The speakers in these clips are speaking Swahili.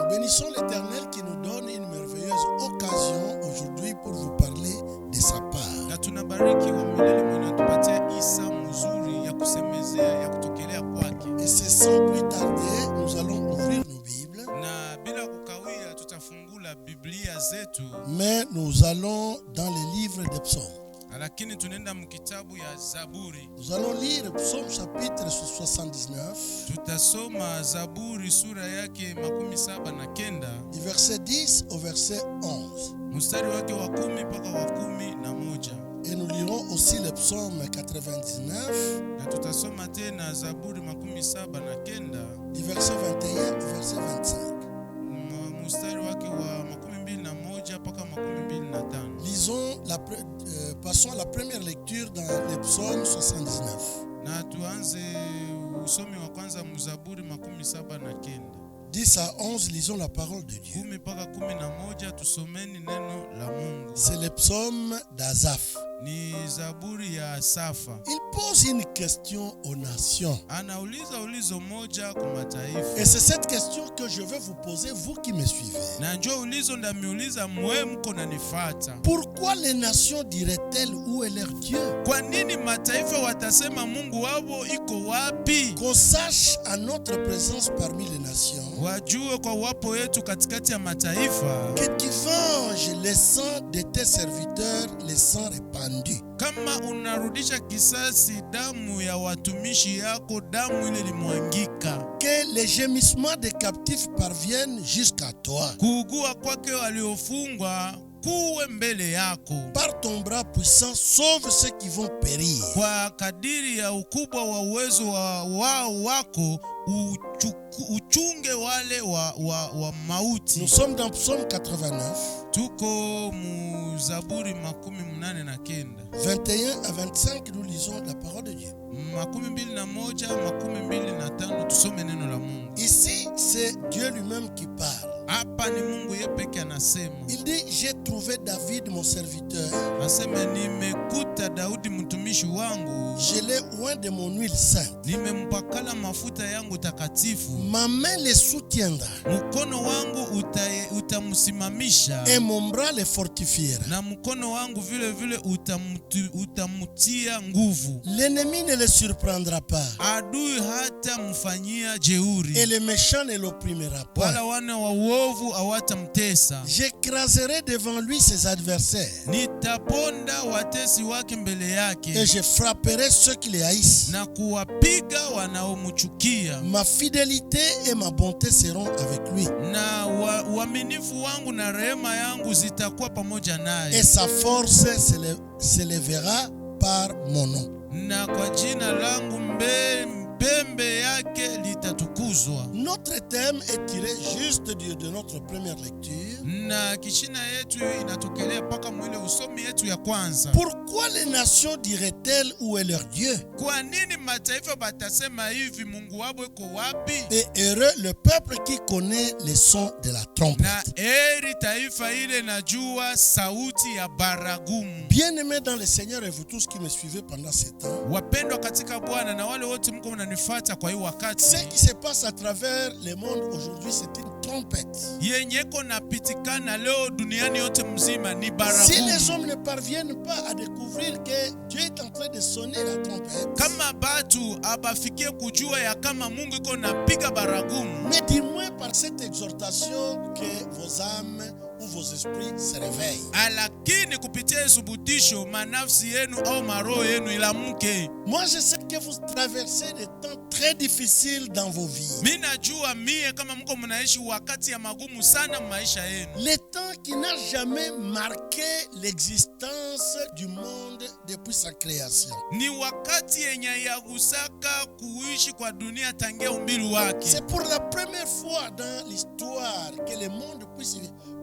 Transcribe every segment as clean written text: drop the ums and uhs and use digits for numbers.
Nous bénissons l'Éternel qui nous donne une merveilleuse occasion aujourd'hui pour vous parler de sa part. Na tunabariki wa milele mwenye tupatia isa mzuri ya kusemezea ya kutokelea kwake. Et c'est sans plus tarder, nous allons ouvrir nos Bibles. Na bila kukawia tutafungula Biblia zetu. Mais nous allons dans les livres des psaumes. Lakini tunaenda mkitabu ya Zaburi. Nous allons lire Psaume chapitre 79. Tutasoma Zaburi sura yake 79. Du verset 10 au verset 11. Mstari wake wa 10 mpaka wa 11. Et nous lirons aussi le psaume 99. Na tutasoma tena Zaburi 79 du verset 21 au verset 25. Mstari wake wa 21 mpaka 25. Lisons passons à la première lecture dans le psaume 79. Na tuanze usomi wa kwanza mzaburi 79. 10 à 11, lisons la parole de Dieu. 10 mpaka 11 tusomeni neno la Mungu. C'est le psaume d'Asaph. Ni Zaburi ya Asafa. Il pose une question aux nations. Anauliza ulizo moja kwa mataifa. Et c'est cette question que je vais vous poser, vous qui me suivez. Na njoo ulizo ndamiuliza mwe mko nanifuata. Pourquoi les nations diraient-elles où est leur Dieu? Kwa nini mataifa watasema Mungu wao iko wapi? Qu'on sache à notre présence parmi les nations Wajue kwa wapo wetu katikati ya mataifa que tu venges le sang de tes serviteurs, le sang répandu. Kama unarudisha kisasi damu ya watumishi yako, damu ile limwangika. Que les gémissements des captifs parviennent jusqu'à toi. Kuugua kwake waliofungwa kuwe mbele yako. Par ton bras puissant, sauve ceux qui vont périr. Kwa kadiri ya ukubwa wa uwezo wako uchunge wale wa mauti. Nous sommes dans Psaume 89. Tuko mu Zaburi 89. 21 à 25, nous lisons la parole de Dieu. 21, 25 tusome neno la Mungu. Ici, c'est Dieu lui-même qui parle. Hapa ni Mungu yeye peke anasema. Il dit, j'ai trouvé David mon serviteur. Nasema nimekuta Daudi mtumishi wangu. Je l'ai oint de mon huile sainte. Nimempakala mafuta yangu takatifu. Ma main le soutiendra. Mkono wangu utamsimamisha. Et mon bras le fortifiera. Na mkono wangu vile vile utamutia nguvu. L'ennemi ne le surprendra pas. Adui hata mfanyia jeuri. Et le méchant ne l'opprimera pas. Wala wana wa uovu hawatamtesa. J'écraserai devant lui ses adversaires. Nitaponda watesi wake mbele yake. Et je frapperai ceux qui le haïssent. Na kuwapiga wanaomchukia. Ma fidélité et ma bonté seront avec lui. Na uaminifu wangu na rehema yangu zitakuwa pamoja naye. Et sa force s'élèvera par mon nom. Na kwa jina langu pembe yake litatukuzwa. Notre thème est tiré juste de notre première lecture. Na kishina yetu inatokelea paka mwile usomi yetu ya kwanza. Pourquoi les nations diraient-elles où est leur Dieu? Kwa nini mataifa batasema hivi Mungu wao iko wapi? Et heureux le peuple qui connaît les sons de la trompette. Na heri taifa ile najua sauti ya baragumu. Bien-aimés dans le Seigneur et vous tous qui me suivez pendant ce temps. Wapendwa katika Bwana na wale wote mko mnanifuata kwa hii wakati. Ce qui se passe à travers le monde aujourd'hui, c'est une trompette. Yenyeko napitikana leo duniani yote mzima ni baragumu. Si les hommes ne parviennent pas à découvrir que Dieu est en train de sonner la trompette. Kama batu abafikie kujua ya kama Mungu iko napiga baragumu. Mais dis-moi par cette exhortation que vos âmes ou vos esprits se réveillent. Lakini kupitia subutisho manafsi yenu au maroho yenu ilamke. Moi je sais que vous traversez des temps très difficiles dans vos vies. Mimi najua mie kama mko mnaishi wakati ya magumu sana maisha yenu. Les temps qui n'a jamais marqué l'existence du monde depuis sa création. Ni wakati yenye yagusaka kuishi kwa dunia tangia umbili wake. C'est pour la première fois dans l'histoire que le monde puisse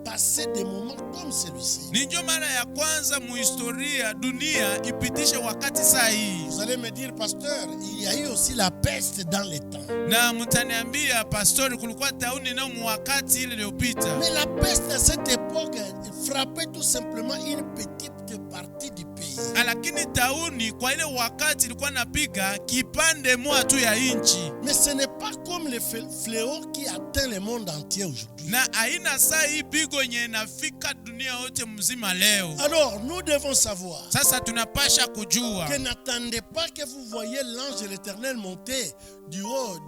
passer des moments comme celui-ci. Ni ndio mara ya kwanza muhistoria dunia ipitishe wakati saa hii. Vous allez me dire, pasteur, il y a eu aussi la peste dans les temps. Na mtaniambia pastori kulikuwa tauni na wakati ile iliyopita. Mais la peste à cette époque frappait tout simplement une petite partie du pays. pays. Lakini tauni kwa ile wakati ilikuwa napiga kipande moja tu ya inchi. Mais ce n'est pas comme le fléau qui atteint le monde entier aujourd'hui. Na aina saa hii pigo yenye inafika dunia yote mzima leo. Alors nous devons savoir Sasa tunapasha kujua que n'attendez pas que vous voyez l'ange de l'Éternel monter du haut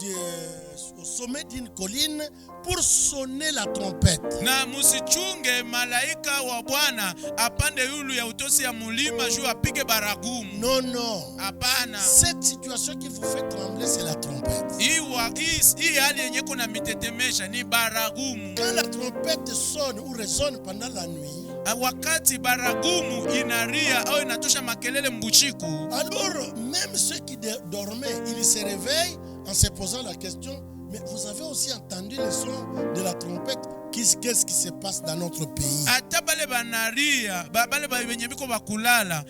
au sommet d'une colline pour sonner la trompette. na musichunge malaika wa Bwana apande yulu ya utosi ya mulima juu apige baragumu. Non, non. Hapana. Cette situation qui vous fait trembler, c'est la trompette. Hii hali yenye kuna mitetemesha ni baragumu. Quand la trompette sonne ou résonne pendant la nuit, wakati baragumu inaria au inatosha makelele mbuchiku, alors même ceux qui dormaient, ils se réveillent en se posant la question, mais vous avez aussi entendu le son de la trompette? Qu'est-ce qui se passe dans notre pays? Ata bale banaria, bale benye biko bakulala,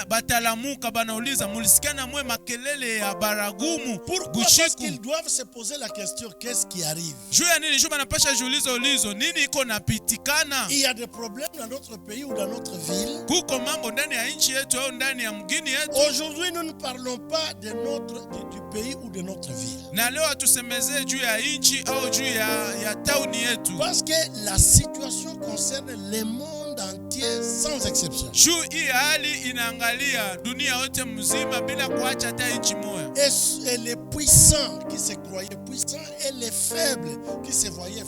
batalamuka banauliza mulisikiana mwe makelele ya baragumu. Pourquoi? Parce qu'ils doivent se poser la question, qu'est-ce qui arrive? Juu ya nini? Juu banapasha julizo nini iko napitikana? Il y a des problèmes dans notre pays ou dans notre ville. Kuko mambo ndani ya nchi yetu au ndani ya mgini yetu. Aujourd'hui, nous ne parlons pas de du pays ou de notre ville. Na leo atusemeze juu ya nchi au juu ya tauni yetu. Parce que la situation concerne le monde entier sans exception. Juu hii hali inaangalia dunia yote mzima bila kuacha hata nchi moja. Et les puissants qui se croyaient puissants et les faibles qui se voyaient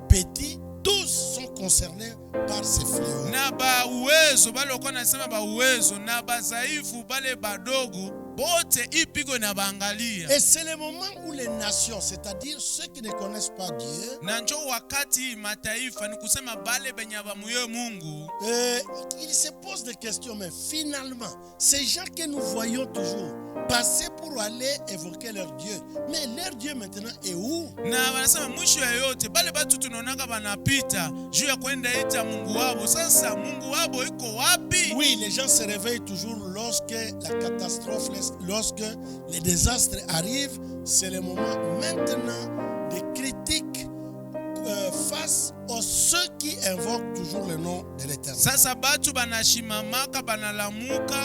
petits, tous sont concernés par ces fléaux. Na ba uwezo bale wako nasema ba uwezo na bazaifu bale badogo bote ipigo na baangalia. Et c'est le moment où les nations, c'est-à-dire ceux qui ne connaissent pas Dieu, na njo wakati mataifa ni kusema bale benye bamuye Mungu, ils se posent des questions, mais finalement ces gens que nous voyons toujours passer pour aller évoquer leur Dieu, mais leur Dieu maintenant est où? Na wanasema mwisho ya yote bale batu tunaonaka banapita juu ya kwenda ita Mungu wabo. Sasa Mungu wabo iko wapi? Oui, les gens se réveillent toujours lorsque la catastrophe, lorsque les désastres arrivent. C'est le moment maintenant de critiques face à ceux qui invoquent toujours le nom de l'Éternel. Sasa batu banashimamaka banalamuka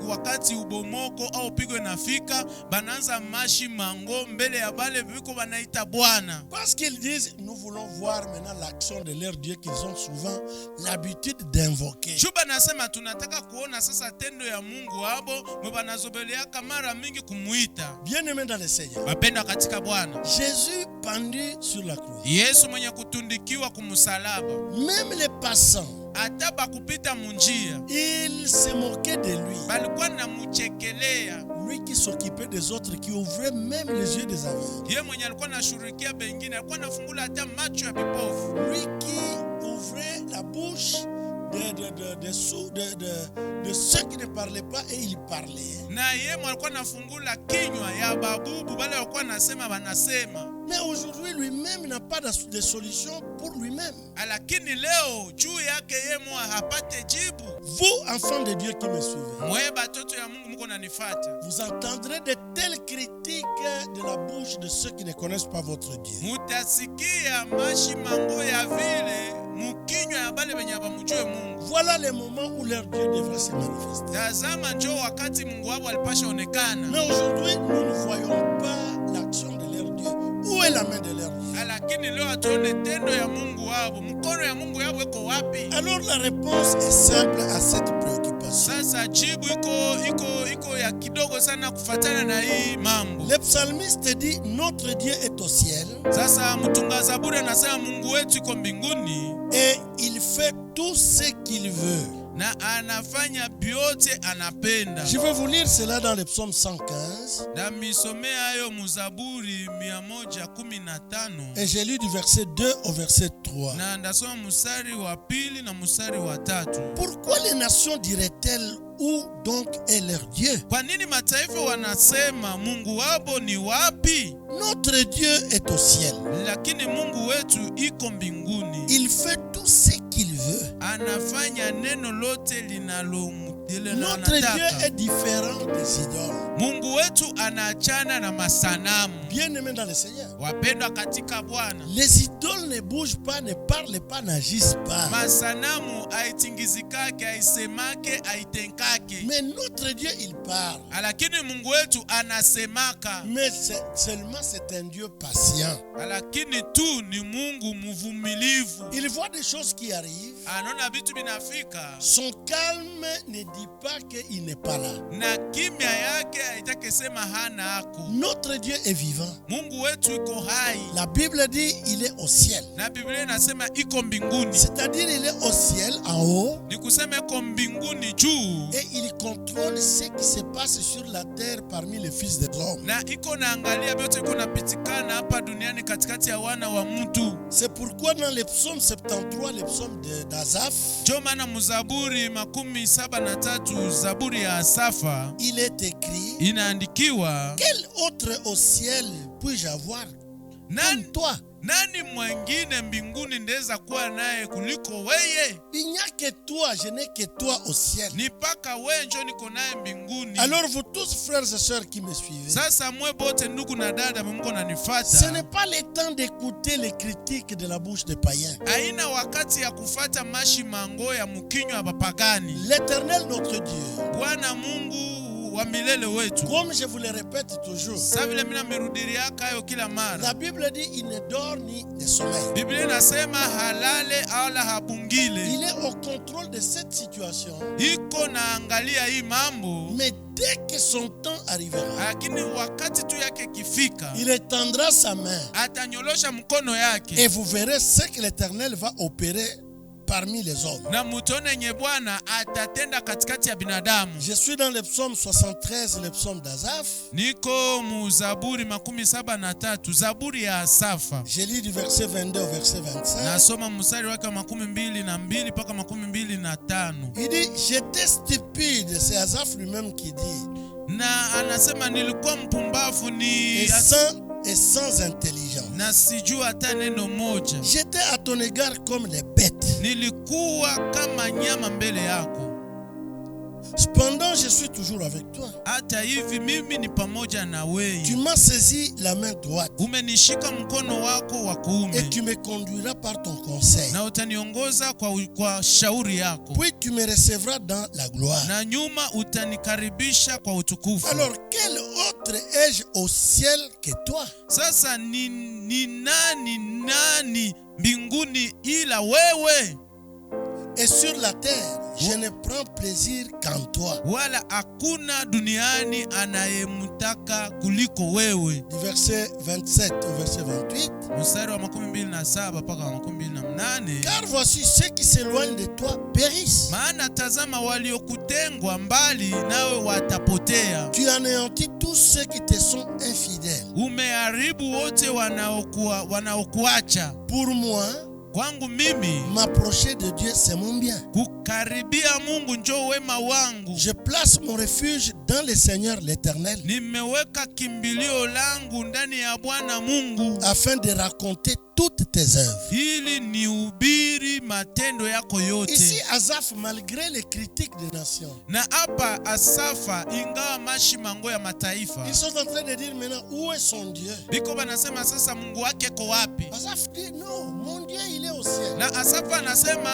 wakati ubomoko au pigo nafika bananza mashi mango mbele ya bale biko banaita Bwana. Parce qu'ils disent, nous voulons voir maintenant l'action de leur Dieu qu'ils ont souvent l'habitude d'invoquer. Juu banasema tunataka kuona sasa tendo ya Mungu wabo mbanazobeleaka mara mingi kumuita. Bien-aimés dans le Seigneur, Wapendwa katika Bwana, Jésus pendu sur la croix, Yesu mwenye kutundikiwa kumusalaba, même les passants, ata bakupita munjia ils se moquaient de lui. balikuwa na muchekelea. Lui qui s'occupait des autres, qui ouvrait même les yeux des aveugles. Yeye mwenye alikuwa anashurikia bengine, alikuwa anafungula hata macho ya vipofu. Lui qui ouvrait la bouche de ceux qui ne parlaient pas et il parlait. Na yeye alikuwa anafungula kinywa ya babubu bale walikuwa nasema banasema. Mais aujourd'hui lui-même n'a pas de solution pour lui-même. Lakini leo juu yake yeye hapate jibu. Vous, enfants de Dieu qui me suivez, Mwe batoto ya Mungu mko nanifuata, vous entendrez de telles critiques de la bouche de ceux qui ne connaissent pas votre Dieu. mutasikia mashi mango ya vile mukinywa ya bale benye bamujue Mungu. Voilà le moment où leur Dieu devrait se manifester. Tazama njoo wakati Mungu wao alipasha onekana. Mais aujourd'hui, nous ne voyons pas l'action de leur Dieu. Où est la main de leur Dieu? Lakini leo atuone tendo ya Mungu wao, mkono ya Mungu yao iko wapi? Alors la réponse est simple à cette préoccupation. Sasa jibu iko ya kidogo sana kufatana na hii mambo. Le psalmiste dit, notre Dieu est au ciel. Sasa mtunga Zaburi anasema Mungu wetu iko mbinguni Et il fait tout ce qu'il veut. na anafanya byote anapenda. Je vais vous lire cela dans le psaume 115. Na misome hayo muzaburi 115. Et j'ai lu du verset 2 au verset 3. Na ndasoma musari wa pili na musari wa tatu. Pourquoi les nations diraient-elles, où donc est leur Dieu? Kwa nini mataifa wanasema Mungu wabo ni wapi? Notre Dieu est au ciel. Lakini Mungu wetu iko mbinguni. Il fait tout ce qu'il veut. Anafanya neno lote linalo Notre Dieu est différent des idoles. Mungu wetu anaachana na masanamu. Bien-aimés dans le Seigneur. Wapendwa katika Bwana, Les idoles ne bougent pas, ne parlent pas, n'agissent pas. masanamu aitingizikake, aisemake, aitenkake. Mais notre Dieu, il parle. Lakini Mungu wetu anasemaka. Mais seulement c'est un Dieu patient. Lakini tu ni Mungu mvumilivu. Il voit des choses qui arrivent. Anaona vitu binafika. Son calme ne dit pas qu'il n'est pas là. Na kimya yake haitaki sema hana ako. Notre Dieu est vivant. Mungu wetu iko hai. La Bible dit il est au ciel. Na Biblia inasema iko mbinguni. C'est-à-dire il est au ciel en haut. Ni kusema iko mbinguni juu. Et il contrôle ce qui se passe sur la terre parmi les fils des hommes. Na iko naangalia vyote iko napitikana hapa duniani katikati ya wana wa mtu. C'est pourquoi dans le psaume 73, le psaume d'Asaph, Ndio maana mzaburi 73, zaburi ya Asafa, il est écrit, inaandikiwa, quel autre au ciel puis-je avoir comme toi? Nani mwingine mbinguni ndeza kuwa naye kuliko weye? Il n'y a que toi, je n'ai que toi au ciel. Ni paka wewe njo niko naye mbinguni. Alors vous tous frères et sœurs qui me suivez, Sasa mwe bote ndugu na dada mko nanifuata. ce n'est pas le temps d'écouter les critiques de la bouche des païens. Haina wakati ya kufata mashi mango ya mkinywa ya bapagani. L'Éternel notre Dieu, Bwana Mungu wa milele wetu, comme je vous le répète toujours, sasa vile mimi namerudilia kayo kila mara. la Bible dit il ne dort ni ne sommeille. Biblia inasema halale ala habungile. Il est au contrôle de cette situation. Iko naangalia hii mambo. Mais dès que son temps arrivera, Lakini wakati tu yake kifika, il étendra sa main atanyolosha mkono yake. et vous verrez ce que l'Éternel va opérer parmi les hommes. Na mutone nye Bwana atatenda katikati ya binadamu. Je suis dans le psaume 73, le psaume d'Asaph. Niko mu Zaburi 73, zaburi ya Asafa. Je lis du verset 22 au verset 25. Nasoma mstari wake 22 mpaka 25. Il dit, j'étais stupide, c'est Asaph lui-même qui dit, Na anasema nilikuwa mpumbavu et sans intelligence. na sijua hata neno moja. J'étais à ton égard comme les bêtes. Nilikuwa kama nyama mbele yako. Cependant, je suis toujours avec toi. Hata hivi mimi ni pamoja na Tu wewe. m'as saisi la main droite Umenishika mkono wako wa et kuume. tu me conduiras par ton conseil. Na utaniongoza kwa shauri yako. Puis tu me recevras dans la gloire. Na nyuma utanikaribisha kwa utukufu. Alors, quel autre ai-je au ciel que toi? Sasa ni nani mbinguni ila wewe? Et sur la terre, je ne prends plaisir qu'en toi. Wala hakuna duniani anayemtaka kuliko wewe. Du verset 27 au verset 28. Mstari wa 27 mpaka 28. Car voici ceux qui s'éloignent de toi périssent. Maana tazama waliokutengwa mbali nawe watapotea. Tu anéantis tous ceux qui te sont infidèles. Umeharibu wote wanaokuacha. Pour moi, Kwangu mimi m'approcher de Dieu, c'est mon bien. kukaribia Mungu njo wema wangu. Je place mon refuge dans le Seigneur l'Éternel, Nimeweka kimbilio langu ndani ya Bwana Mungu, afin de raconter toutes tes œuvres. ili nihubiri matendo yako yote. Ici, Asaph, malgré les critiques des nations, Na hapa Asafa, ingawa mashimango ya mataifa, ils sont en train de dire maintenant, où est son Dieu? biko banasema sasa Mungu wake ko wapi? Asaph dit, non, mon Dieu, il est au ciel. Na Asafa anasema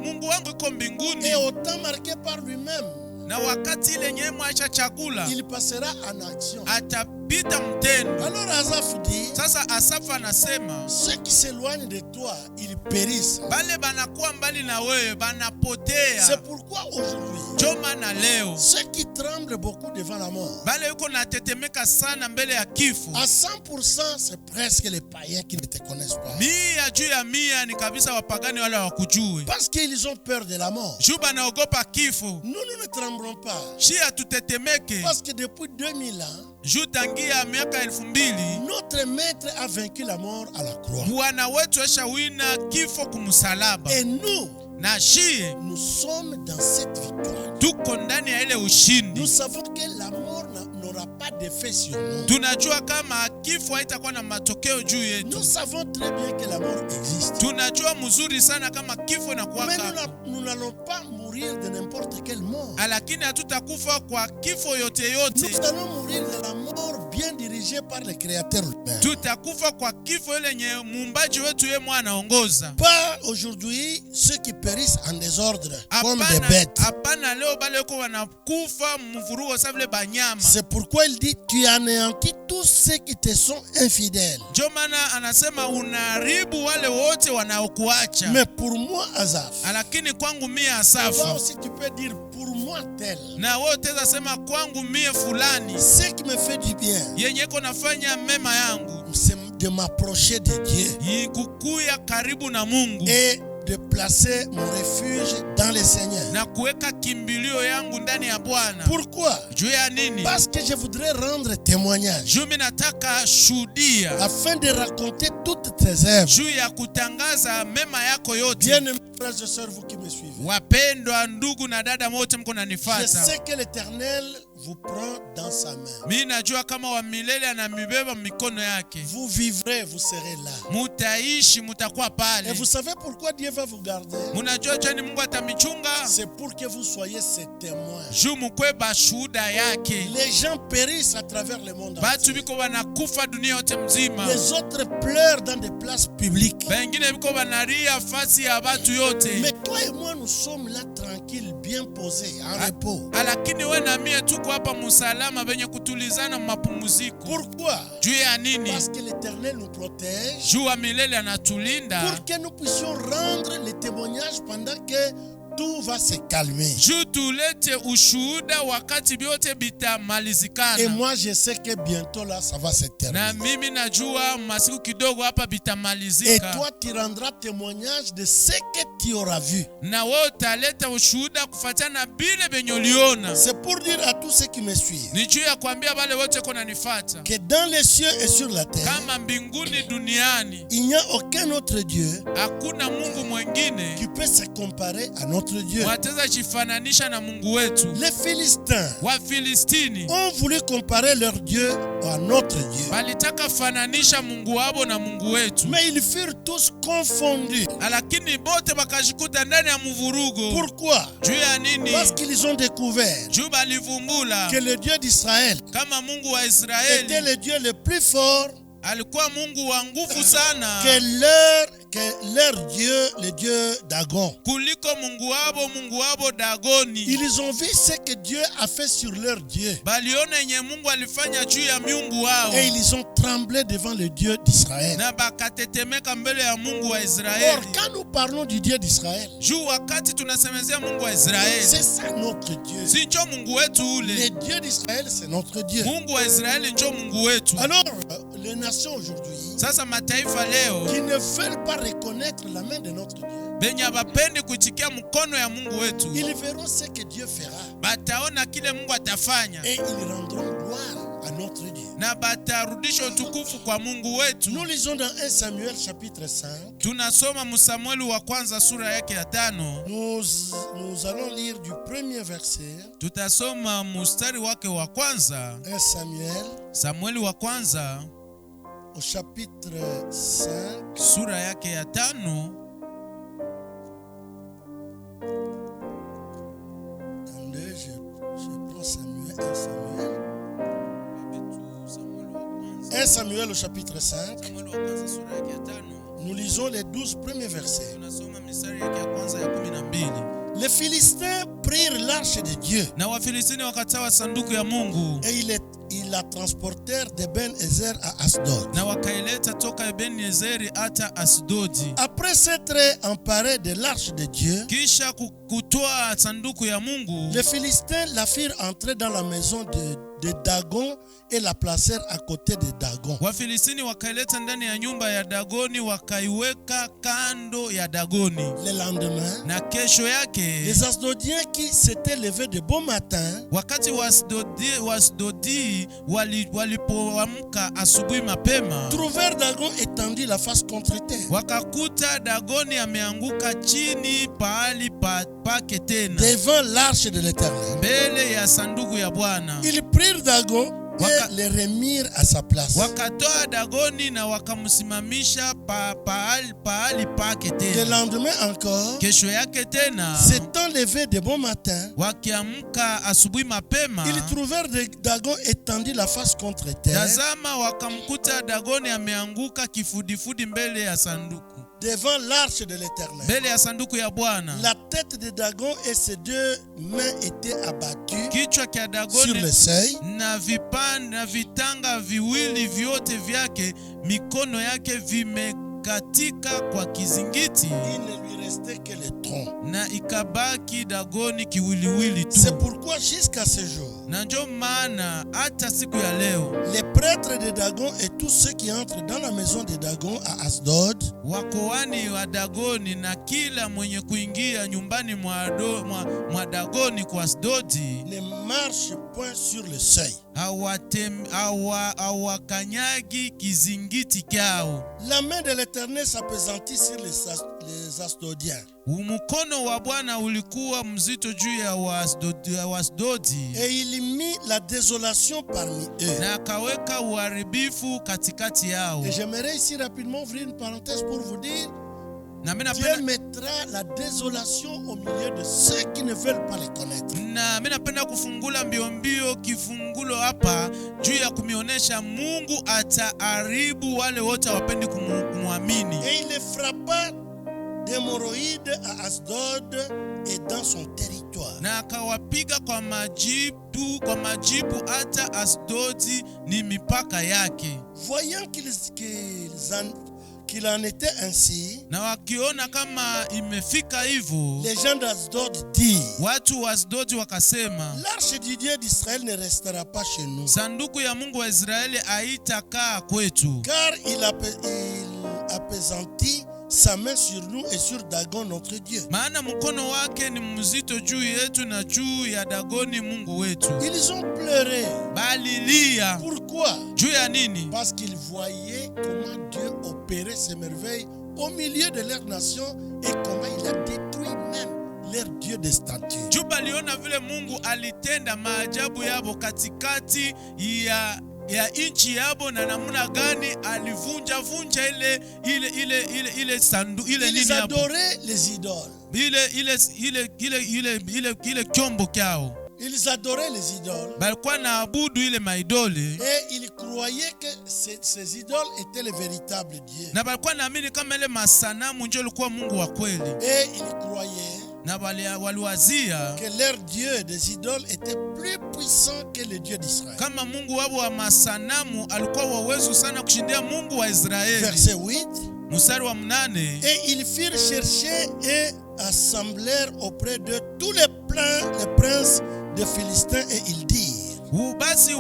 Mungu wangu iko mbinguni. Et au temps marqué par lui-même, Na wakati ile nyema acha chakula, il passera en action. atapita mtendo. Alors Asaph dit, Sasa Asafa anasema ceux qui s'éloignent de toi, ils périssent. bale banakuwa mbali na wewe banapotea. C'est pourquoi aujourd'hui, Ndio maana leo ceux qui tremblent beaucoup devant la mort, bale yuko natetemeka sana mbele ya kifo, à 100%, c'est presque les païens qui ne te connaissent pas. mia juu ya mia ni kabisa wapagani wala wakujue. Parce qu'ils ont peur de la mort. Juu banaogopa kifo. Nous ne tremblons pas. Shi hatutetemeke. Parce que depuis 2000 ans, Juu tangia miaka 2000 notre maître a vaincu la mort à la croix. Bwana wetu ashawina kifo kumsalaba. Et nous, Na shie nous sommes dans cette victoire. tuko ndani ya ile Nous ushindi. savons que la mort n'aura pas d'effet sur nous. Tunajua kama kifo haitakuwa na matokeo juu Nous yetu. savons très bien que la mort existe. Tunajua mzuri sana kama kifo inakuwa Mais kama. nous n'allons pas mourir mourir de n'importe quelle mort. lakini hatutakufa kwa kifo yote yote. Nous allons mourir de la mort bien dirigée par le Créateur lui-même. Tutakufa kwa kifo ile yenye muumbaji wetu yeye mwana anaongoza. Pas aujourd'hui ceux qui périssent en désordre comme des bêtes. Hapana leo bale ko wanakufa mvurugo sa vile banyama. C'est pourquoi il dit tu anéantis tous ceux qui te sont infidèles. Ndio maana anasema unaharibu wale wote wanaokuacha. Mais pour moi Asaph, lakini kwangu mie toi Asafu, aussi tu peux dire pour moi tel. na wewe utaweza sema kwangu mie fulani, Ce qui me fait du bien, yenye iko nafanya mema yangu c'est de m'approcher de Dieu kukuya karibu na Mungu et de placer mon refuge dans le Seigneur. na kuweka kimbilio yangu ndani ya Bwana. Pourquoi? Juu ya nini? Parce que je voudrais rendre témoignage Juu mimi nataka shuhudia, afin de raconter toutes tes œuvres. juu ya kutangaza mema yako yote. Bien-aimés frères et sœurs, vous qui me suivez, Wapendwa ndugu na dada wote mko je nanifuata, sais que l'Éternel vous prend dans sa main. mimi najua kama wa milele anamibeba mikono yake. Vous vivrez, vous serez là. Mutaishi, mutakuwa Et pale. vous savez pourquoi Dieu va vous garder? Munajua jani Mungu atamichunga? C'est pour que vous soyez ses témoins. Juu mukwe bashuhuda yake. Les gens périssent à travers le monde Batu entier. biko wanakufa dunia yote mzima. Les autres pleurent dans des places publiques. Bengine biko wanalia fasi ya batu yote. Mais toi et moi, nous sommes là tranquilles, bien posés, en repos. Lakini we na mie tuko hapa musalama benye kutulizana mapumziko. Pourquoi? Juu ya nini? Parce que l'Éternel nous protège. Juu wa milele anatulinda. Pour que nous puissions rendre le témoignage pendant que tout va se calmer. Juu tulete ushuhuda wakati byote Et bitamalizikana. moi, je sais que bientôt là, ça va se Na terminer. mimi najua masiku kidogo hapa Et bitamalizika. toi, tu rendras témoignage de ce que tu auras vu. Na wewe utaleta ushuhuda kufuatana na bile benye uliona. C'est pour dire à tous ceux qui me suivent Ni juu ya kuambia wale wote kona nifata, que dans les cieux et sur la terre, kama mbinguni duniani il n'y a aucun autre Dieu hakuna Mungu mwengine qui peut se comparer à notre Dieu. wataweza jifananisha na Mungu wetu. Les Philistins Wafilistini ont voulu comparer leur Dieu à notre Dieu. walitaka fananisha Mungu wabo na Mungu wetu, Mais ils furent tous confondus. lakini bote bakajikuta ndani ya mvurugo. Pourquoi? Juu ya nini? Parce qu'ils ont découvert Juu balivumbula que le Dieu d'Israël kama Mungu wa était Israeli le Dieu le plus fort, alikuwa Mungu wa nguvu sana que leur Dieu, le Dieu Dagon. kuliko Mungu wabo Dagoni. Ils ont vu ce que Dieu a fait sur leur Dieu. Baliona yenye Mungu alifanya juu ya miungu wao, Et ils ont tremblé devant le Dieu d'Israël. na bakatetemeka mbele ya Mungu wa Or, Israeli. quand nous parlons du Dieu d'Israël, Juu wakati tunasemezea Mungu wa Israeli, c'est ça notre Dieu. si njo Mungu wetu Le ule. Dieu d'Israël, c'est notre Dieu. Mungu wa Israeli njo Mungu wetu. Alors, les nations aujourd'hui Sasa mataifa leo qui ne veulent pas reconnaître la main de notre Dieu, benye abapendi kuitikia mkono ya Mungu wetu, ils verront ce que Dieu fera bataona kile Mungu atafanya et ils rendront gloire à notre Dieu. na batarudisha utukufu kwa Mungu wetu. Nous lisons dans 1 Samuel chapitre 5. Tunasoma Musamueli wa kwanza sura yake ya 5. Nous allons lire du premier verset. Tutasoma mustari wake wa kwanza. 1 Samuel Samueli wa kwanza au chapitre 5. sura yake ya 5. Attendez, je prends Samuel, 1 Samuel. 1 Samuel au chapitre 5. Samueli wa kwanza sura yake ya 5. Nous lisons les 12 premiers versets. Tunasoma mistari yake ya kwanza ya 12. Les Philistins prirent l'arche de Dieu Na Wafilistini wakatawa sanduku ya Mungu et ils la transportèrent de Ben-Ezer à Asdod. na wakaileta toka Ebenezeri hata Asdodi. Après s'être emparés de l'arche de Dieu, Kisha kutoa sanduku ya Mungu, les Philistins la firent entrer dans la maison de Dagon et la placèrent à côté de Dagon. Wafilistini wakaileta ndani ya nyumba ya Dagoni wakaiweka kando ya Dagoni. Le lendemain, Na kesho yake les Asdodiens qui s'étaient levés de bon matin wakati Wasdodi walipoamka asubuhi mapema, trouvèrent Dagon étendu la face contre terre wakakuta Dagoni ameanguka chini pahali pake tena devant l'arche de l'Éternel. mbele ya sanduku ya Bwana. Ils prirent Dagon et les remirent à sa place. wakatoa Dagoni na wakamsimamisha pahali pake Le tena. lendemain encore, Kesho yake tena s'étant levé de bon matin, wakiamka asubuhi mapema, ils trouvèrent Dagon étendu la face contre terre, tazama wakamkuta Dagoni ameanguka kifudifudi mbele ya sanduku, devant l'arche de l'Éternel. mbele ya sanduku ya Bwana. La tête de Dagon et ses deux mains étaient abattues Kichwa kia sur Dagoni le seuil. na vitanga viwili vyote vyake, mikono yake vimekatika kwa kizingiti, Il ne lui restait que le tronc. na ikabaki Dagoni kiwiliwili tu. C'est pourquoi jusqu'à ce jour, Na ndio maana hata siku ya leo les prêtres de Dagon et tous ceux qui entrent dans la maison de Dagon à Asdod wakoani wa Dagoni na kila mwenye kuingia nyumbani mwa Dagoni kwa Asdodi ne marchent point sur le seuil. hawakanyagi kizingiti kyao. La main de l'Éternel s'appesantit sur les Asdodiens. Mkono wa Bwana ulikuwa mzito juu ya Wasdodi, Et il mit la désolation parmi eux. na akaweka uharibifu katikati yao. Et j'aimerais ici rapidement ouvrir une parenthèse pour vous dire, Na mimi Dieu napenda mettra la désolation au milieu de ceux qui ne veulent pas les connaître. na mimi napenda kufungula mbio kifungulo hapa juu ya kumionesha Mungu ataharibu wale wote hawapendi kumwamini. Et il les frappa d'hémorroïdes à Asdod et dans son territoire. Na akawapiga kwa majipu hata Asdodi ni mipaka yake. Voyant qu'il en était ainsi, Na wakiona kama imefika hivyo, les gens d'Asdod dirent, watu wa Asdodi wakasema, l'arche du Dieu d'Israël ne restera pas chez nous, sanduku ya Mungu wa Israeli haitakaa kwetu, car il appesantit sa main sur nous et sur Dagon notre Dieu. maana mkono wake ni mzito juu yetu na juu ya Dagoni Mungu wetu. Ils ont pleuré. Balilia. Pourquoi? Juu ya nini? Parce qu'ils voyaient comment Dieu opérait ses merveilles au milieu de leur nation et comment il a détruit même leur Dieu de statue. Juu baliona vile Mungu alitenda maajabu yabo katikati ya inchi yabo, na namna gani alivunja ile sandu ile nini Ils yabo, adoraient les idoles. ile kyombo kyao, Ils adoraient les idoles. balikuwa na abudu ile maidoli, Et ils croyaient que ces idoles étaient les véritables dieux. na balikuwa naamini kama ile masanamu ndio ilikuwa Mungu wa kweli, Et ils croyaient na waliwazia que leur Dieu des idoles était plus puissant que le Dieu d'Israël. kama Mungu wao wa masanamu alikuwa wawezo sana kushindia Mungu wa Israeli. Verset 8. Mstari wa 8, Et ils firent chercher et assemblèrent auprès de tous les princes des Philistins et ils dirent, basi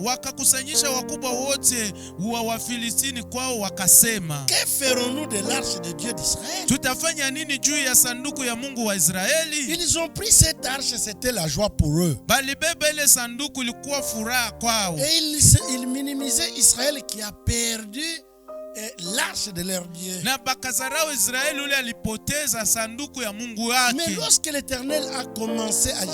wakakusanyisha wakubwa wote wa Wafilistini kwao, wakasema, que ferons-nous de l'arche de Dieu d'Israël? tutafanya nini juu ya sanduku ya Mungu wa Israeli? Ils ont pris cette arche, c'était la joie pour eux. Balibeba ile sanduku, ilikuwa furaha kwao. Et ils minimisaient Israël qui a perdu l'arche de leur Dieu. Na bakazarau Israeli ule alipoteza sanduku ya Mungu Mais wake. lorsque l'Éternel a commencé à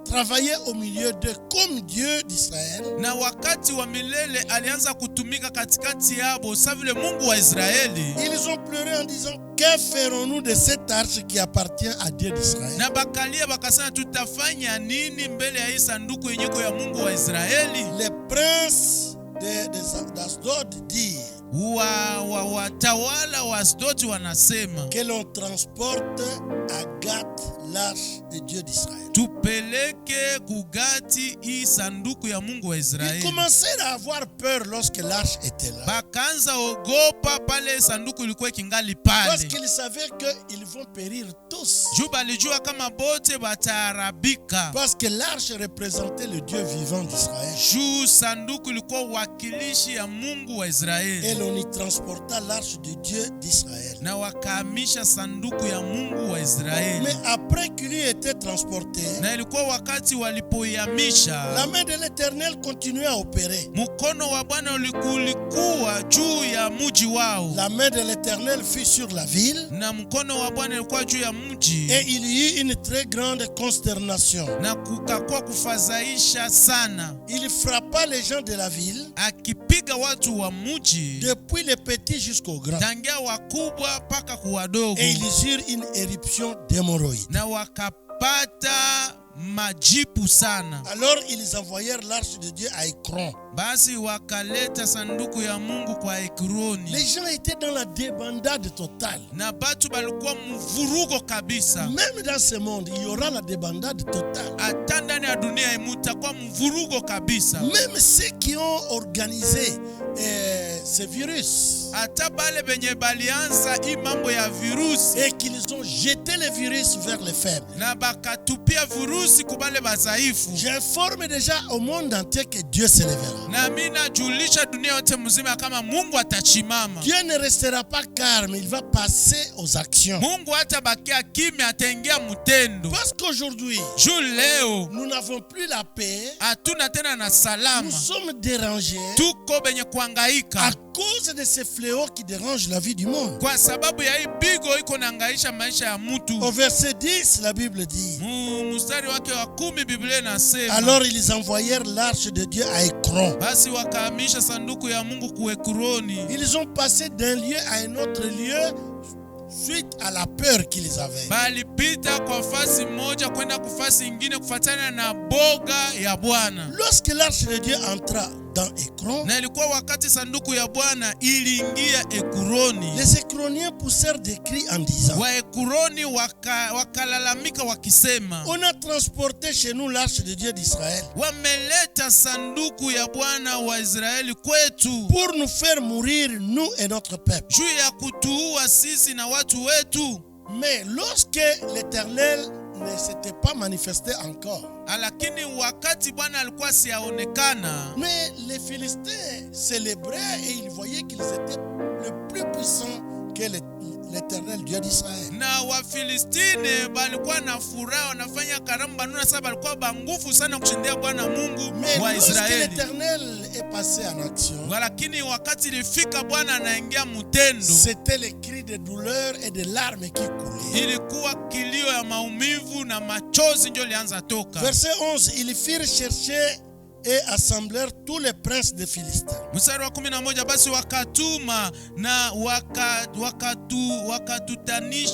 travailler au milieu d'eux comme Dieu d'Israël, Na wakati wa milele alianza kutumika katikati yabo sa vile Mungu wa Israeli. ils ont pleuré en disant, que ferons-nous de cette arche qui appartient à Dieu d'Israël? Na bakalia bakasema, tutafanya nini mbele ya hii sanduku yenyeko ya Mungu wa Israeli? Les princes d'Asdod dirent Watawala wa Asdodi wanasema, que l'on transporte à Gath l'arche de Dieu d'Israël. tupeleke kugati hii sanduku ya Mungu wa Ils Israeli. commencèrent à avoir peur lorsque l'arche était là. Bakaanza ogopa pale sanduku ilikuwa kingali Parce pale. qu'ils savaient qu'ils vont périr tous. Juu balijua kama bote bataharabika. Parce que l'arche représentait le Dieu vivant d'Israël. Juu sanduku ilikuwa wakilishi ya Mungu wa Et Israeli. l'on y transporta l'arche de Dieu d'Israël. Na wakahamisha sanduku ya Mungu wa Israeli. Mais après qu'il eut été était transportée, na ilikuwa wakati walipoihamisha, la main de l'Éternel continuait à opérer. mkono wa Bwana ulikuwa juu ya mji wao, La main de l'Éternel fut sur la ville, na mkono wa Bwana ulikuwa juu ya mji, et il y eut une très grande consternation. na kukakuwa kufadhaisha sana, Il frappa les gens de la ville, akipiga watu wa mji depuis les petits jusqu'aux grands, tangia wakubwa mpaka kuwadogo, et ils eurent une éruption d'hémorroïdes. na wakapata majipu sana. Alors ils envoyèrent l'arche de Dieu à Écron. Basi wakaleta sanduku ya Mungu kwa Ekroni, Les gens étaient dans la débandade totale. na batu balikuwa mvurugo kabisa. Même dans ce monde, il y aura la débandade totale. Hata ndani ya dunia imutakuwa mvurugo kabisa. Même ceux qui ont organisé ce virus Hata bale benye balianza hii mambo ya virusi, et qu'ils ont jeté le virus vers les faibles. na bakatupia virusi kubale bazaifu. J'informe déjà au monde entier que Dieu se lèvera. Na mimi najulisha dunia yote mzima kama Mungu atachimama. Dieu ne restera pas calme, il va passer aux actions. Mungu hatabakia kimya, ataingia mtendo. Parce qu'aujourd'hui, Juu leo nous n'avons plus la paix, hatuna tena na nous salama, sommes dérangés tuko benye à kuhangaika cause de ces fléaux qui dérangent la vie du monde. kwa sababu ya hii bigo iko nahangaisha maisha ya mtu. Au verset 10, la Bible dit: Mstari wake wa 10 Biblia inasema, alors ils envoyèrent l'arche de Dieu à Écron. basi wakahamisha sanduku ya Mungu ku Ekroni. Ils ont passé d'un lieu à un autre lieu suite à la peur qu'ils avaient. Balipita kwa fasi moja kwenda kufasi ingine kufatana na boga ya Bwana. Lorsque l'arche de Dieu entra dans Écron, Na ilikuwa wakati sanduku ya Bwana iliingia Ekroni, les Écroniens poussèrent des cris en disant: wa Ekroni wakalalamika wakisema, on a transporté chez nous l'arche de Dieu d'Israël wameleta sanduku ya Bwana wa Israeli kwetu pour nous faire mourir, nous et notre peuple. juu ya kutuua sisi na watu wetu. Mais lorsque l'Éternel ne s'était pas manifesté encore, Lakini wakati Bwana alikuwa siaonekana, mais les Philistins célébraient et ils voyaient qu'ils étaient le plus puissants que l'Éternel Dieu d'Israël. na Wafilistine balikuwa na furaha, wanafanya karamu banuna, sababu balikuwa bangufu sana kushindia Bwana Mungu Mais wa lorsque Israeli. l'Éternel est passé en action, Lakini wakati ilifika Bwana anaingia mtendo, c'était les cris de douleur et de larmes qui coulaient. ilikuwa kilio ya maumivu na machozi ndio lianza toka. Verset 11, ils firent chercher et assemblèrent tous les princes des Philistins. Mstari wa 11, basi wakatuma na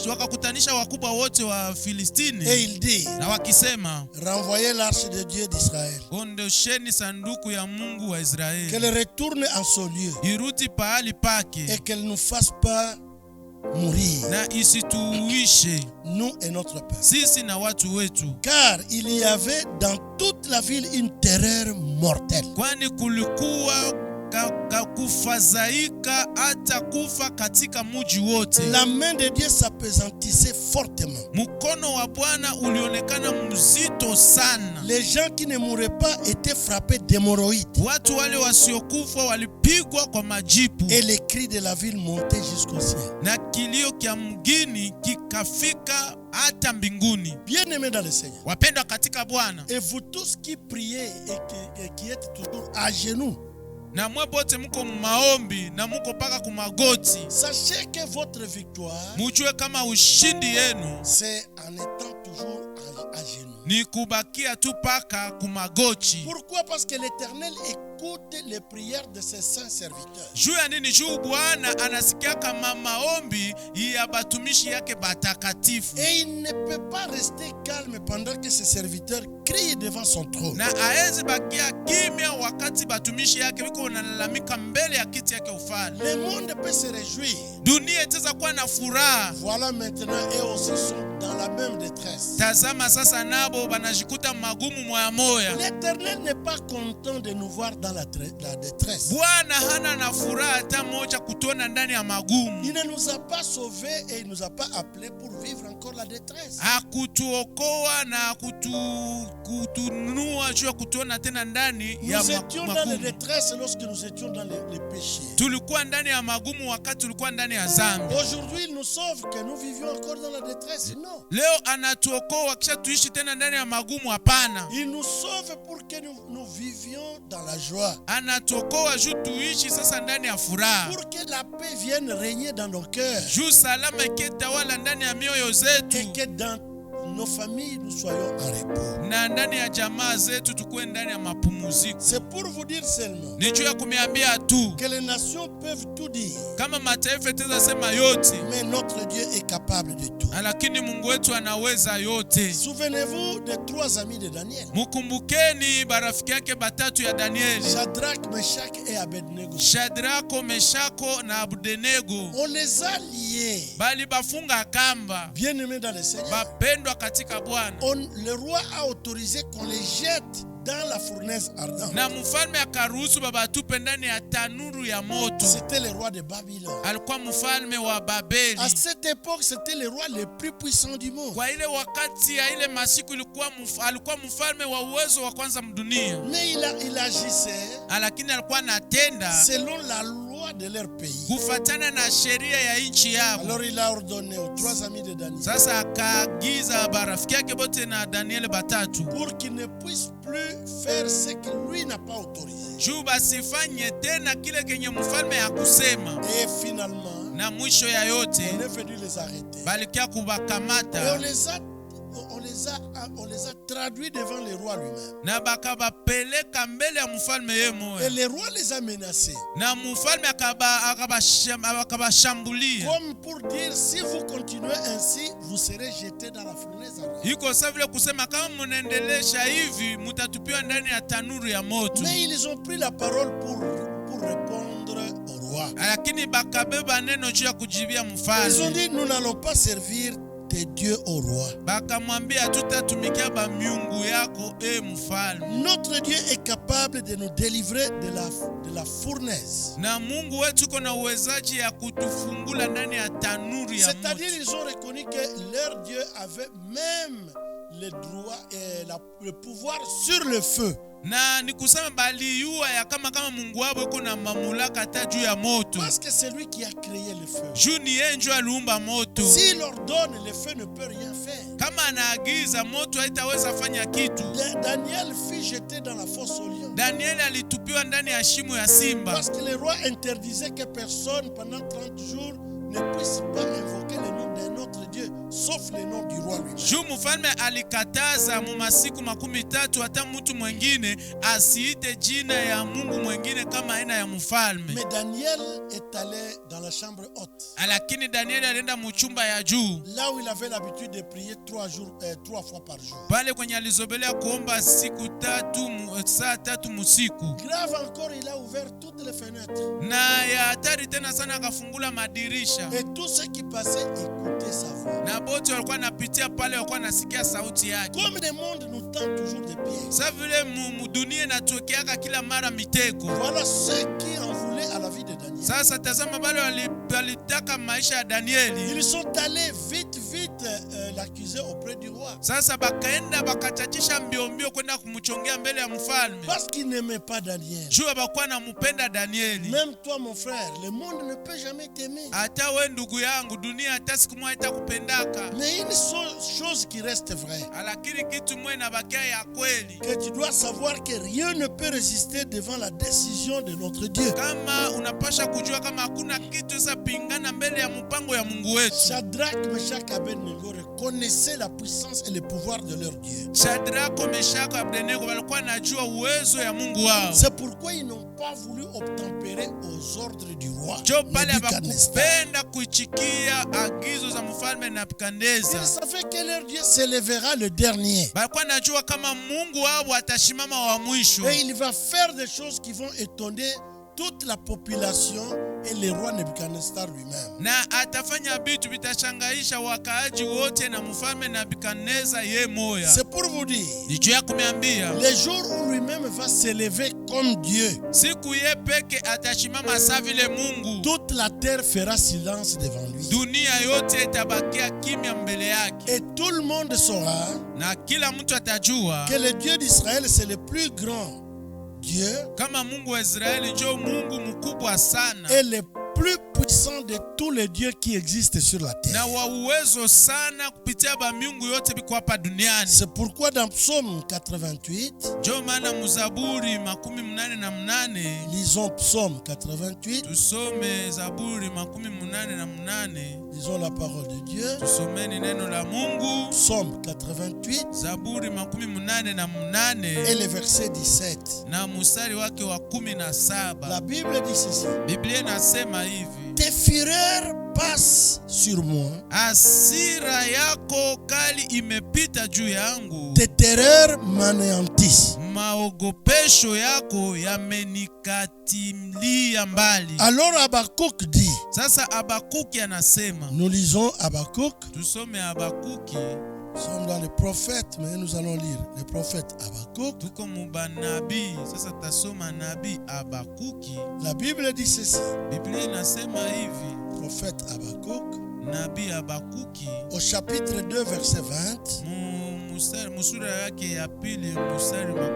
wakakutanisha wakubwa wote wa Et Filistini, il dit: na wakisema, renvoyez l'arche de Dieu d'Israël, ondosheni sanduku ya Mungu wa Israeli, qu'elle retourne en son lieu irudi pahali pake, et qu'elle ne nous fasse pas mourir, na isituuishe nous et notre peuple. sisi na watu wetu. Car il y avait dans toute la ville une terreur mortelle. Kwani kulikuwa kufadhaika hata kufa katika mji wote. La main de Dieu s'appesantissait fortement. Mkono wa Bwana ulionekana mzito sana. Les gens qui ne mouraient pas étaient frappés d'hémorroïdes. Watu wale wasiokufa walipigwa kwa majipu, Et les cris de la ville montaient jusqu'au ciel. na kilio kya mgini kikafika hata mbinguni. Bien-aimés dans le Seigneur, Wapendwa katika Bwana, et vous tous qui priez et qui êtes toujours à genoux, na mwe bote muko maombi na muko paka kumagoti, sachez que votre victoire, mujue kama ushindi yenu c'est en étant toujours à genoux. ni kubakia tu paka kumagoti. Pourquoi? Parce que l'Éternel écoute les prières de ses saints serviteurs. Juu ya nini? Juu Bwana anasikia kama maombi ya batumishi yake batakatifu, Et il ne peut pas rester calme pendant que ses serviteurs crient devant son trône. na aezi bakia kimya wakati batumishi yake wiko wanalalamika mbele ya kiti yake ufalme. Le monde peut se réjouir. Dunia itaweza kuwa na furaha. Voilà maintenant, eux aussi sont dans la même détresse. Tazama sasa nabo banajikuta magumu moya moya. L'Éternel n'est pas content de nous voir dans la détresse. Bwana hana na furaha hata moja kutuona ndani ya magumu. Il ne nous a pas sauvés et il ne nous a pas appelés pour vivre encore la détresse. Hakutuokoa na kutunua juu ya kutuona tena ndani ya Nous étions dans magumu. détresse lorsque nous étions dans les péchés. Tulikuwa ndani ya magumu wakati tulikuwa ndani ya dhambi. Aujourd'hui, il nous sauve que nous vivions encore dans la détresse. Non. Leo anatuokoa kisha tuishi tena ndani ya magumu? Hapana. Il nous sauve pour que nous vivions dans la joie. Anatuokoa juu tuishi sasa ndani ya furaha. Pour que la paix vienne régner dans nos cœurs. Juu salama ikitawala ndani ya mioyo zetu. Et que dans nos familles, nous soyons en repos. Na ndani ya jamaa zetu tukuwe ndani ya mapumziko. C'est pour vous dire seulement Ni juu ya kumiambia tu que les nations peuvent tout dire, kama mataifa itaweza sema yote, mais notre Dieu est capable de tout. lakini Mungu wetu anaweza yote. Souvenez-vous des 3 amis de Daniel. Mukumbukeni barafiki yake batatu ya Danieli, Shadrach, Meshach et Abednego. Shadrako, Meshako na Abdenego. On les a liés. Bali bafunga kamba, Bien-aimés dans le Seigneur. bapendwa katika Bwana. Le roi a autorisé qu'on les jette dans la fournaise ardente. Na mfalme akaruhusu babatupe ndani ya tanuru ya moto. C'était le roi de Babylone. Alikuwa mfalme wa Babeli. À cette époque, c'était le roi le plus puissant du monde. Kwa ile wakati ya ile masiku alikuwa mfalme wa uwezo wa kwanza mdunia. Mais il agissait Lakini alikuwa anatenda selon la loi de leur pays. kufuatana na sheria ya nchi yao. Alors il a ordonné aux 3 amis de Daniel Sasa akaagiza barafiki yake bote na Daniel batatu pour qu'ils ne puissent plus faire ce que lui n'a pas autorisé. juu basifanye tena kile kenye mfalme hakusema. Et finalement, Na mwisho ya yote on est venu les arrêter. balikia Et kubakamata on les a traduits devant le roi lui-même. na bakabapeleka mbele ya mfalme yeye Et moya, le roi les a menacés. na mfalme akabashambulia. Comme pour dire, si vous continuez ainsi, vous serez jetés dans la fournaise ardente. Iko sawa vile kusema kama mnaendelesha hivi mutatupiwa ndani ya tanuru ya moto. Mais ils ont pris la parole pour répondre au roi. Lakini bakabeba neno juu ya kujibia Ils ont mfalme. dit, nous n'allons pas servir tes dieux au roi. Bakamwambia tutatumikia ba miungu yako mfalme. Notre Dieu est capable de nous délivrer de la fournaise. Na Mungu wetu uko na uwezaji ya kutufungula ndani ya tanuru ya moto. C'est-à-dire, ils ont reconnu que leur Dieu avait même le droit et le pouvoir sur le feu. Na ni kusema baliyua ya kama Mungu wao uko na mamlaka hata juu ya moto. Parce que c'est lui qui a créé le feu. Juu ni yeye ndio aliumba moto. S'il ordonne, le feu ne peut rien faire. Kama anaagiza moto haitaweza fanya kitu. Daniel fut jeté dans la fosse au lion. Daniel alitupiwa ndani ya shimo ya simba. Parce que le roi interdisait que personne pendant 30 jours ne puisse pas invoquer le nom d'un autre Dieu, sauf le nom du roi lui-même. Juu mfalme alikataza mu masiku 13 hata mtu mwingine asiite jina ya Mungu mwingine kama aina ya mfalme. Mais Daniel est allé dans la chambre haute. Lakini Daniel alienda mchumba ya juu. Là où il avait l'habitude de prier 3 fois par jour. Pale kwenye alizobelea kuomba siku 3 saa 3 musiku. Grave encore, il a ouvert toutes les fenêtres. Na ya hatari tena sana akafungula madirisha. Et tous ceux qui passaient écoutaient sa voix. Na bote walikuwa napitia pale walikuwa nasikia sauti yake. Comme le monde nous tend toujours des pièges. Sasa vile dunia inatuwekeaka kila mara mitego. Voilà ceux qui en voulaient à la vie de Daniel. Sasa tazama bale walitaka maisha ya Danieli. Ils sont allés vite l'accuser auprès du roi. Sasa bakaenda bakachachisha mbio kwenda kumchongea mbele ya mfalme. Parce qu'il n'aimait pas Daniel. Juu bakuwa nampenda Danieli. Même toi mon frère, le monde ne peut jamais t'aimer. Hata wewe ndugu yangu, dunia hata siku moja itakupendaka. Mais une chose qui reste vraie. Lakini kitu moja inabakia ya kweli. Que tu dois savoir que rien ne peut résister devant la décision de notre Dieu. Kama unapasha kujua kama hakuna kitu sasa pingana mbele ya mpango ya Mungu wetu. Shadrach, Meshach et Abednego reconnaissaient la puissance et le pouvoir de leur Dieu. Shadrako, Meshako, Abdenego walikuwa najua uwezo ya Mungu wao. C'est pourquoi ils n'ont pas voulu obtempérer aux ordres du roi. Jo pale bakupenda kuichikia agizo za mfalme Nebukadneza. Ils savaient que leur Dieu s'élèvera le dernier. Balikuwa najua kama Mungu wao atashimama wa mwisho. Et il va faire des choses qui vont étonner toute la population et le roi Nebuchadnezzar lui-même. Na atafanya vitu vitashangaisha wakaaji wote na mfalme Nebukadneza yeye moya. C'est pour vous dire, Nicho ya kumeambia, le jour où lui-même va s'élever comme Dieu, siku ye peke atashimama sa vile Mungu, toute la terre fera silence devant lui. dunia yote itabakia kimya mbele yake. Et tout le monde saura Na kila mtu atajua que le Dieu d'Israël c'est le plus grand Dieu kama Mungu wa Israeli njo Mungu mkubwa sana est le plus puissant de tous les dieux qui existent sur la terre. na wa uwezo sana kupitia ba miungu yote biko hapa duniani. C'est pourquoi dans Psaume 88, Njo maana muzaburi 88, lisons Psaume 88, tusome Zaburi 88, lisons la parole de Dieu. tusomeni neno la Mungu. Psaume 88 Zaburi 88 et le verset 17. na mstari wake wa 17. La Bible dit ceci. Biblia inasema hivi: Tes fureurs passent sur moi, hasira yako kali imepita juu yangu, tes terreurs m'anéantissent. maogopesho yako yamenikatilia mbali. Alors Habakkuk dit, Sasa Habakuki anasema, nous lisons Habakkuk, tusome Habakuki, nous sommes dans les prophètes, mais nous allons lire les prophètes Habakkuk. tuko mubanabii. Sasa tasoma nabii Habakuki. La Bible dit ceci, Biblia inasema hivi, prophète Habakkuk, nabii Habakuki au chapitre 2, verset 20, musura yake ya pili mstari 12,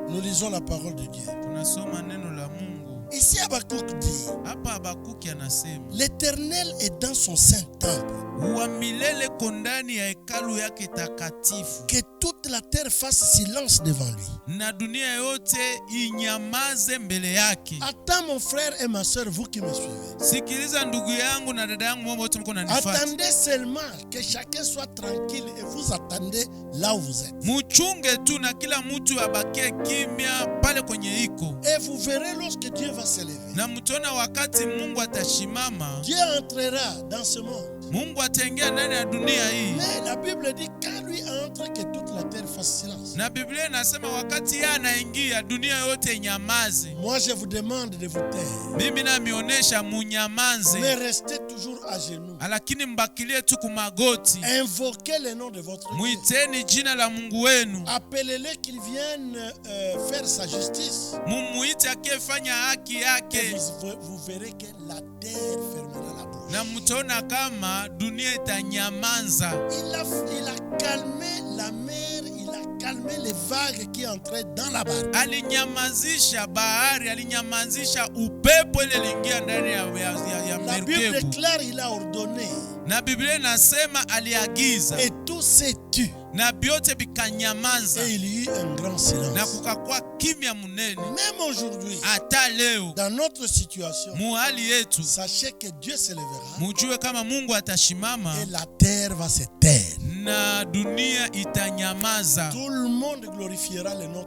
nous lisons la parole de Dieu. tunasoma neno la Mungu. Ici Habakkuk dit, Hapa Habakuki anasema, l'Éternel est dans son saint temple, wa milele kondani ya hekalu yake takatifu, que toute la terre fasse silence devant lui. na dunia yote inyamaze mbele yake. Attends mon frère et ma soeur, vous qui me suivez. Sikiliza ndugu yangu na dada yangu, mambo yote mko nanifuata. Attendez seulement que chacun soit tranquille et vous attendez là où vous êtes. Muchunge tu na kila mtu abakie kimya pale kwenye iko, Et vous verrez lorsque Dieu va se lever. na mtona wakati Mungu atashimama, Dieu entrera dans ce monde. Mungu ataingia ndani ya dunia hii. Mais la Bible dit quand lui entre que toute la terre fasse silence. Na Biblia inasema wakati yeye anaingia dunia yote inyamaze. Moi je vous demande de vous taire. Mimi namionesha munyamanze, Mais restez toujours à genoux. lakini mbakilie tu kumagoti. Invoquez le nom de votre Dieu. Muiteni jina la Mungu wenu, Appelez-les qu'ils viennent faire sa justice. mumuite akifanya haki Et yake, vous verrez que la terre fermera la bouche. na mtaona kama dunia itanyamanza. Il a calmé la mer, il a calmé les vagues qui entraient dans la barque. Alinyamazisha bahari, alinyamazisha upepo ile lingia ndani ya La Bible merikebu. déclare, il a ordonné. Na Biblia inasema aliagiza, Et tout s'est tu. na vyote vikanyamaza, Et il y eut un grand na silence. kukakuwa kimya munene. Même aujourd'hui, Hata leo dans notre situation, muhali yetu, sachez que Dieu se lèvera mujue kama Mungu atashimama et la terre va se taire. na dunia itanyamaza. Tout le monde glorifiera le nom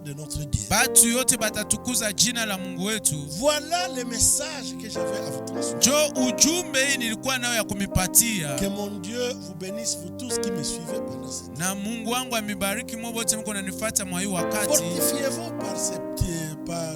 de notre Dieu. Batu yote batatukuza jina la Mungu wetu. Voilà le message que j'avais à vous transmettre. Jo ujumbe hii nilikuwa nayo ya kumipatia. Que mon Dieu vous bénisse, vous tous qui me suivez pendant ce temps. Na Mungu wangu amibariki mwe wote mko nanifuata mwa hii wakati. Fortifiez-vous par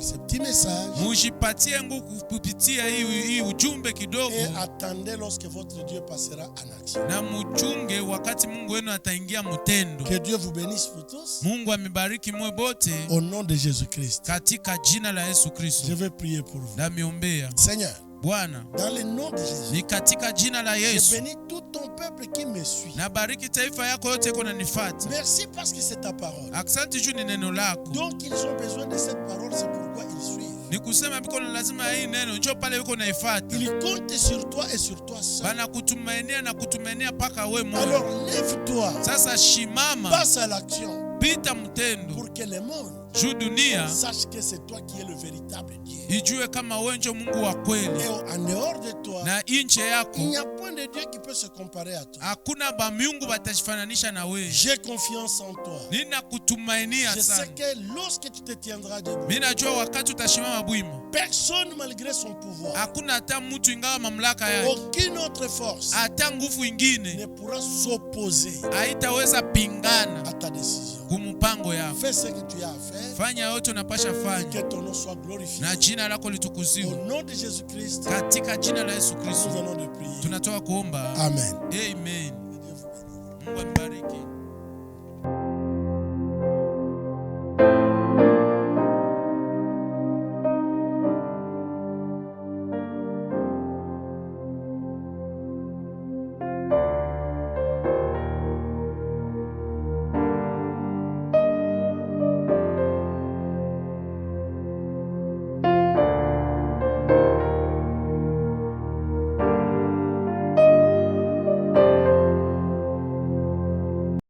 ces petits messages Mujipatie nguvu kupitia hii ujumbe kidogo, et attendez lorsque votre Dieu passera en action. na muchunge wakati Mungu wenu ataingia mutendo. Que Dieu vous bénisse vous tous. Mungu amibariki mwe bote Au nom de Jésus-Christ, katika jina la Yesu je Kristo. vais prier pour vous. Namiombea Seigneur, Bwana, dans le nom de Jésus, ni katika jina la je Yesu bénis tout ton peuple qui me suit. nabariki taifa yako yote iko nanifuata. Merci parce que c'est ta parole. Asante juu ni neno lako. Donc ils ont besoin de cette parole, c'est pourquoi ils suivent. Ni kusema biko na lazima hii neno njoo pale biko naifuata. Ils comptent sur toi et sur toi seul. Bana kutumainia na kutumainia paka we Mungu. Alors lève-toi, Sasa shimama, passe à l'action pita mtendo, pour que le monde juu dunia sache que c'est toi qui es le véritable Dieu. ijue kama wewe ndio Mungu wa kweli, Et en dehors de toi, na inche il yako n'y a point de Dieu qui peut se comparer à toi. hakuna ba miungu batajifananisha na wewe. J'ai confiance en toi. Ninakutumainia Je sais sana. que lorsque tu te tiendras debout, Mimi najua wakati utashimama bwima, personne malgré son pouvoir, hakuna hata mtu ingawa mamlaka yake, aucune autre force hata nguvu ingine ne pourra s'opposer haitaweza pingana à ta décision. kumpango yako. Fais ce que tu as à faire Fanya yote unapasha et fanya, que ton nom soit glorifié. na jina lako Au litukuziwe. nom de Jésus-Christ, Katika jina la Yesu nous Kristo allons de prier. tunatoka kuomba. Amen. Amen. Que Dieu vous bénisse. Mungu ambariki.